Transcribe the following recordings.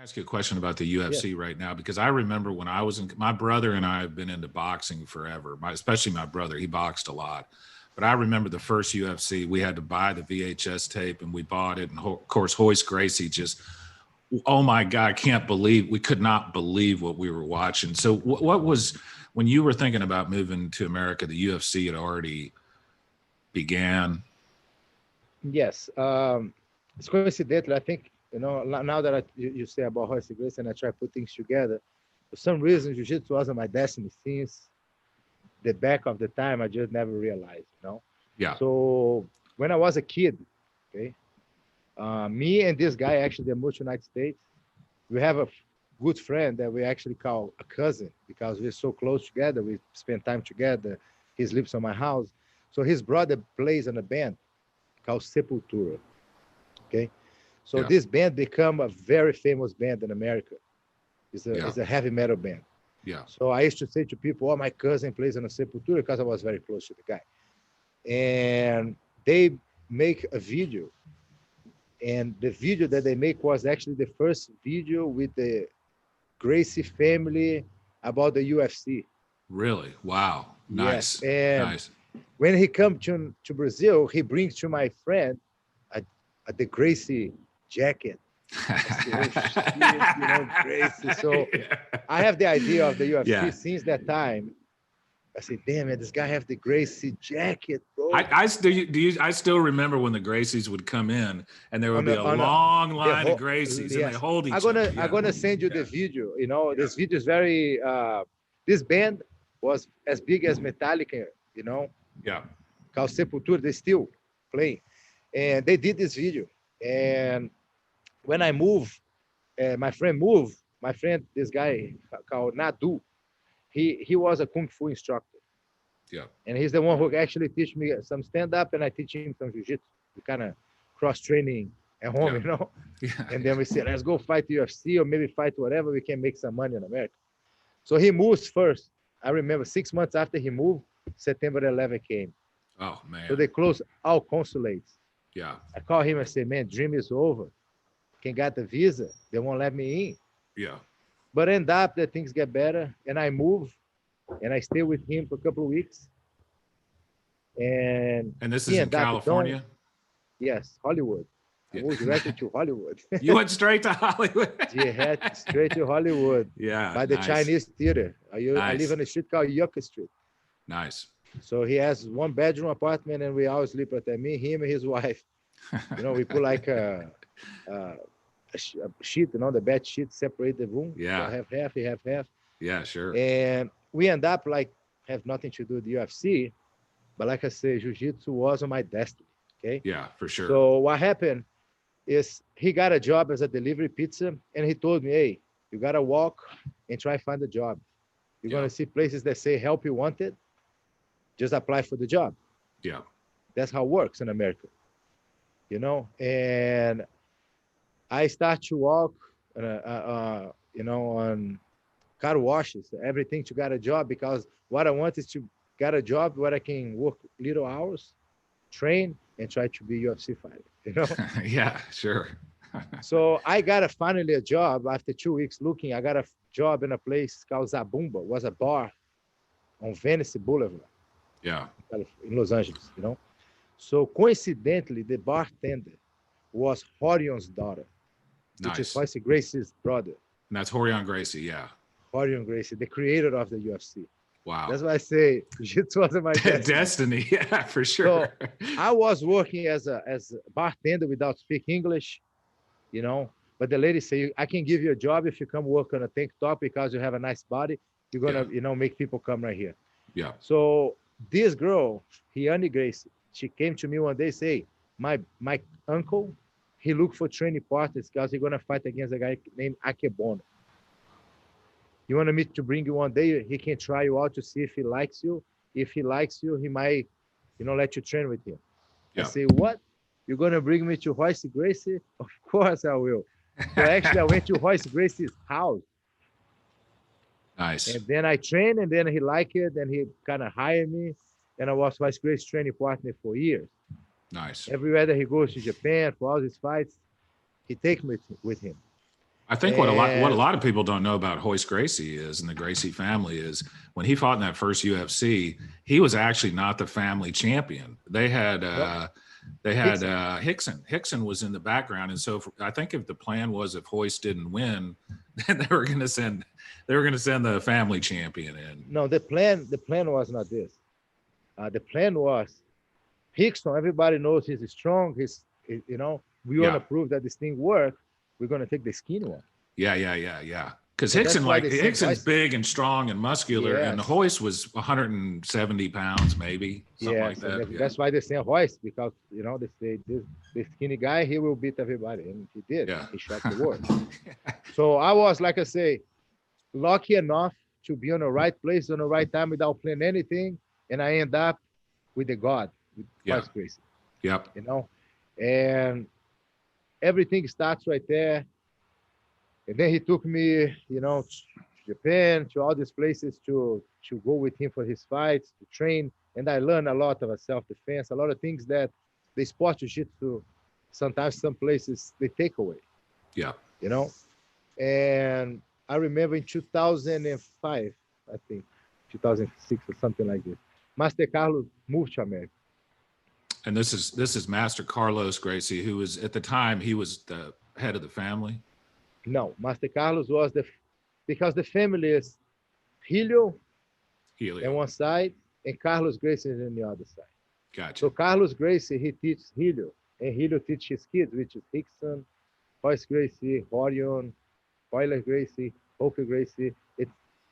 ask you a question about the Yes. UFC right now? Because I remember when I was my brother and I have been into boxing forever. Especially my brother, he boxed a lot. But I remember the first UFC, we had to buy the VHS tape and we bought it. And of course, Hoist Gracie just, oh my God, I can't believe, we could not believe what we were watching. So what was, when you were thinking about moving to America, the UFC had already began? Yes. It's coincidental. I think, now that you say about Horace Grace and I try to put things together, for some reason, Jiu-Jitsu wasn't my destiny since the back of the time. I just never realized. Yeah. So when I was a kid, okay, me and this guy actually, they moved to the United States. We have a good friend that we actually call a cousin because we're so close together. We spend time together. He sleeps on my house. So his brother plays in a band called Sepultura. Okay. So Yeah. this band become a very famous band in America. Yeah. It's a heavy metal band. Yeah. So I used to say to people, oh, my cousin plays in a Sepultura because I was very close to the guy. And they make a video. And the video that they make was actually the first video with the Gracie family about the UFC. Really? Wow. Yes. Nice. And Nice. when he comes to Brazil, he brings to my friend the Gracie jacket. I say, oh shit, Gracie. So I have the idea of the UFC since that time. I say, damn it, this guy have the Gracie jacket, bro. I still remember when the Gracies would come in and there would be a long line of Gracies and they hold each other. I'm gonna send you the video. This video is very this band was as big as Metallica, Yeah. called Sepultura. They still playing. And they did this video. And when I moved, my friend moved, this guy called Nadu, he was a Kung Fu instructor. Yeah. And he's the one who actually teach me some stand-up and I teach him some jiu-jitsu. We kind of cross-training at home, Yeah. And then we said, let's go fight UFC or maybe fight whatever. We can make some money in America. So he moves first. I remember 6 months after he moved, September 11 came. Oh, man. So they closed all consulates. Yeah. I call him and say, man, dream is over. Can get the visa. They won't let me in. Yeah. But end up that things get better. And I move and I stay with him for a couple of weeks. And this is in California? Yes, Hollywood. I moved directly to Hollywood. You went straight to Hollywood? Yeah, straight to Hollywood. Yeah. By the Chinese theater. I live on a street called Yucca Street. Nice. So he has one bedroom apartment and we always sleep at me, him and his wife. We put like a sheet, the bed sheet separate the room. Yeah. So I have half, he have half. Yeah, sure. And we end up have nothing to do with the UFC, but like I say, Jiu-Jitsu was on my destiny. Okay. Yeah, for sure. So what happened is he got a job as a delivery pizza and he told me, hey, you got to walk and try to find a job. You're going to see places that say help you wanted. Just apply for the job. Yeah. That's how it works in America. And I start to walk, on car washes, everything to get a job because what I want is to get a job where I can work little hours, train, and try to be UFC fighter, Yeah, sure. So I got finally a job after 2 weeks looking. I got a job in a place called Zabumba. It was a bar on Venice Boulevard. Yeah. In Los Angeles, So coincidentally, the bartender was Horion's daughter, which is Horace Gracie's brother. And that's Horion Gracie, yeah. Horion Gracie, the creator of the UFC. Wow. That's why I say Jiu-Jitsu wasn't my destiny. Yeah, for sure. So I was working as a bartender without speaking English, But the lady said, I can give you a job if you come work on a tank top because you have a nice body. You're gonna, make people come right here. Yeah. So this girl, Hiani Gracie, she came to me one day, say, my uncle, he looked for training partners because he's gonna fight against a guy named Akebono. You want me to bring you one day? He can try you out to see if he likes you. If he likes you, he might, let you train with him. Yeah. I say, what? You're gonna bring me to Horace Gracie? Of course I will. So actually, I went to Horace Gracie's house. Nice. And then I trained, and then he liked it, and he kind of hired me, and I was Horace Gracie's training partner for years. Nice. Everywhere that he goes to Japan for all his fights, he takes me with him. I think what a lot of people don't know about Hoist Gracie is, and the Gracie family, is when he fought in that first UFC, he was actually not the family champion. They had Hickson. Hickson was in the background, and so I think if the plan was if Hoist didn't win, then they were going to send the family champion in. No, the plan was not this. The plan was Hickson. Everybody knows he's strong. We want to prove that this thing works. We're going to take the skinny one. Yeah. Because Hickson's big and strong and muscular, and the Hoist was 170 pounds, maybe, something like that. That's why they say Hoist, because, they say this skinny guy, he will beat everybody. And he did. Yeah. He shocked the world. So I was, like I say, lucky enough to be on the right place on the right time without planning anything. And I end up with the God, with Hoist Gracie. Yep. And everything starts right there. And then he took me, to Japan, to all these places to go with him for his fights, to train. And I learned a lot of self-defense, a lot of things that the sport jiu-jitsu, sometimes some places, they take away. Yeah. And I remember in 2005, I think, 2006 or something like this, Master Carlos moved to America. And this is Master Carlos Gracie, who was, at the time, he was the head of the family. No, Master Carlos was because the family is Helio on one side and Carlos Gracie is on the other side. Gotcha. So Carlos Gracie, he teaches Helio, and Helio teaches his kids, which is Hickson, Hoist Gracie, Horion, Euler Gracie, Holker Gracie. It's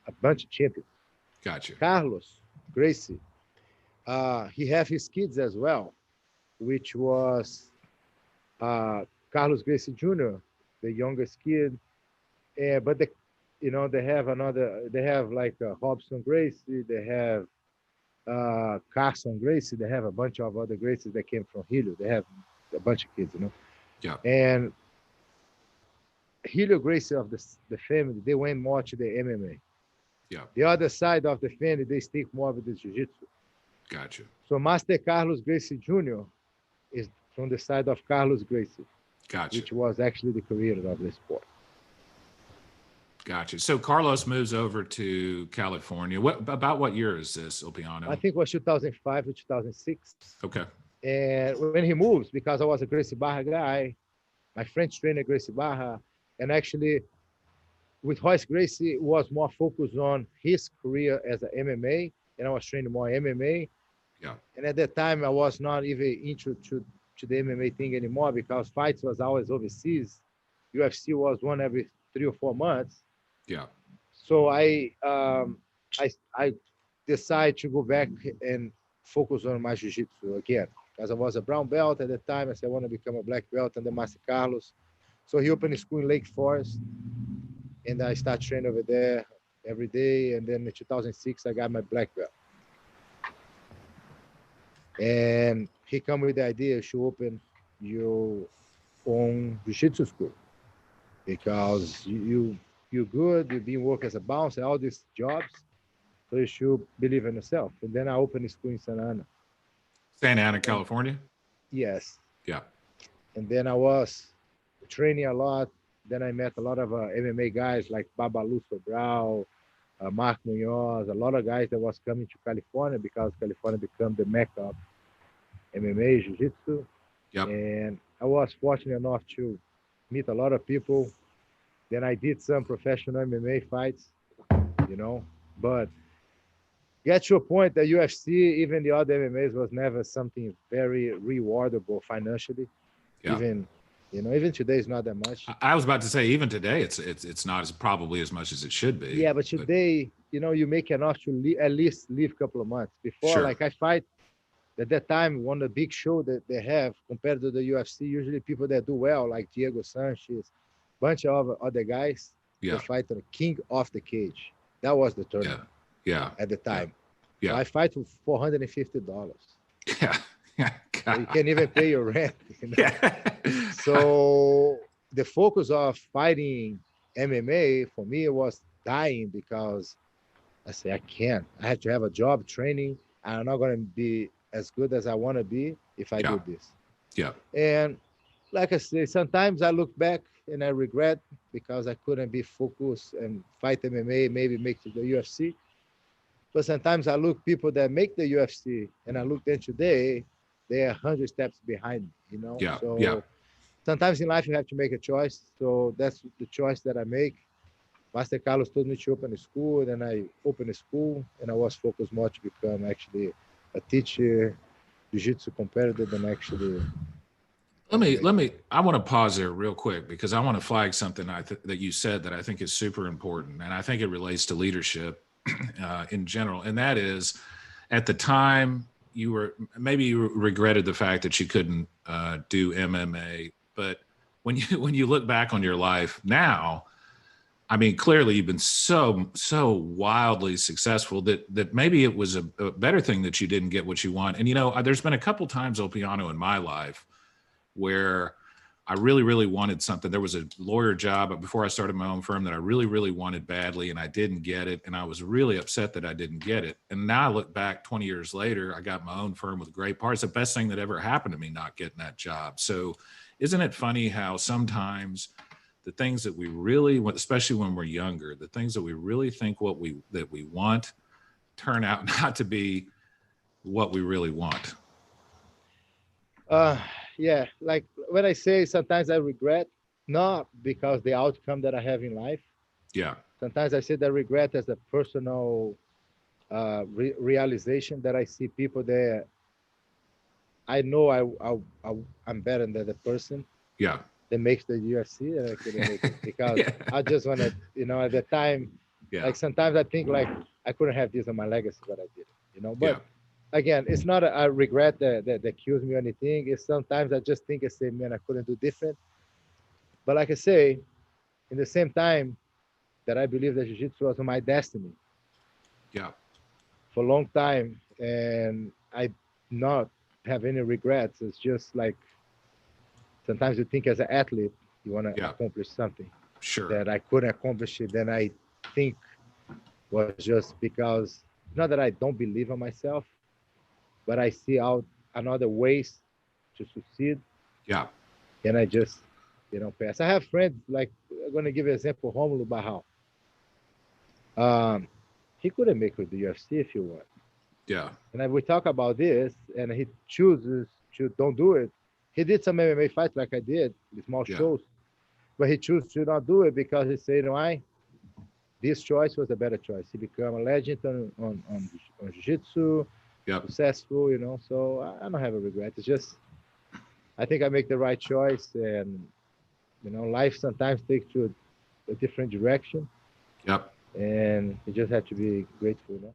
a bunch of champions. Gotcha. Carlos Gracie, he have his kids as well, which was Carlos Gracie Jr., the youngest kid, but they have like Robson Gracie, they have Carson Gracie, they have a bunch of other Gracies that came from Helio. They have a bunch of kids, Yeah. And Helio Gracie of the family, they went more to the MMA. Yeah. The other side of the family, they stick more with the jiu-jitsu. Gotcha. So Master Carlos Gracie Jr. is from the side of Carlos Gracie. Gotcha. Which was actually the creator of the sport. Gotcha. So Carlos moves over to California. What year is this, Ulpiano? I think it was 2005 to 2006. Okay. And when he moves, because I was a Gracie Barra guy, my French trainer, Gracie Barra, and actually with Hoist Gracie, was more focused on his career as an MMA, and I was training more MMA. Yeah. And at that time, I was not even introduced to the MMA thing anymore because fights was always overseas. UFC was one every 3 or 4 months. Yeah. So I decided to go back and focus on my jiu-jitsu again. Because I was a brown belt at the time, I said I want to become a black belt under Master Carlos. So he opened a school in Lake Forest, and I started training over there every day. And then in 2006, I got my black belt. And he come with the idea to open your own jiu-jitsu school because you're good, you've been working as a bouncer, all these jobs, so you should believe in yourself. And then I opened a school in Santa Ana. Santa Ana, California? Yes. Yeah. And then I was training a lot. Then I met a lot of MMA guys like Babalu Sobral, Mark Munoz, a lot of guys that was coming to California because California became the mecca of MMA, Jiu-Jitsu. Yep. And I was fortunate enough to meet a lot of people. Then I did some professional MMA fights, but get to a point that UFC, even the other MMAs, was never something very rewardable financially. Yeah. Even today is not that much. I was about to say, even today, it's not probably as much as it should be. Yeah, but today, you make enough to at least live a couple of months. Before, sure. Like I fight, at that time, one of the big show that they have compared to the UFC, usually people that do well, like Diego Sanchez, bunch of other guys, they fight the king of the cage. That was the tournament. Yeah. At the time. Yeah. So I fight for $450. Yeah. So you can't even pay your rent. Yeah. So the focus of fighting MMA for me was dying because I say I can't. I have to have a job training, and I'm not going to be as good as I want to be if I do this. Yeah. And like I say, sometimes I look back and I regret because I couldn't be focused and fight MMA, maybe make it to the UFC. But sometimes I look people that make the UFC, and I look them today, they are 100 steps behind me, you know? Yeah. So Yeah. sometimes in life you have to make a choice. So that's the choice that I make. Master Carlos told me to open a school, and then I opened a school, and I was focused more to become actually a teacher, jiu-jitsu competitor than actually. I want to pause there real quick because I want to flag something that you said that I think is super important. And I think it relates to leadership in general. And that is, at the time you regretted the fact that you couldn't do MMA, but when you look back on your life now, I mean, clearly you've been so wildly successful that maybe it was a better thing that you didn't get what you want. And, there's been a couple times, Ulpiano, in my life where I really, really wanted something. There was a lawyer job before I started my own firm that I really, really wanted badly, and I didn't get it. And I was really upset that I didn't get it. And now I look back 20 years later, I got my own firm with great parts. The best thing that ever happened to me, not getting that job. So isn't it funny how sometimes the things that we really want, especially when we're younger, the things that we really think that we want turn out not to be what we really want? Yeah, like when I say sometimes I regret, not because the outcome that I have in life. Yeah. Sometimes I say that regret as a personal realization that I see people there. I know I'm better than the person. Yeah. That makes the UFC, and I couldn't make it because Yeah. I just want to, at the time, Yeah. like sometimes I think like I couldn't have this on my legacy, but I did, But Yeah. again, it's not a regret that kills me or anything. It's sometimes I just think I say, man, I couldn't do different. But like I say, in the same time that I believe that jiu-jitsu was my destiny. Yeah. For a long time, and I not have any regrets. It's just like sometimes you think as an athlete, you want to accomplish something that I couldn't accomplish it. Then I think was just because not that I don't believe in myself, but I see out another ways to succeed. Yeah. And I just, pass. I have friends like I'm gonna give you an example, Romulo Barral. He couldn't make it to the UFC if you want. Yeah. And we talk about this, and he chooses to don't do it. He did some MMA fights like I did, small shows, but he chose to not do it because he said, why? This choice was a better choice. He became a legend on jiu-jitsu, successful, So I don't have a regret. It's just I think I make the right choice, and life sometimes takes you a different direction. Yep. And you just have to be grateful,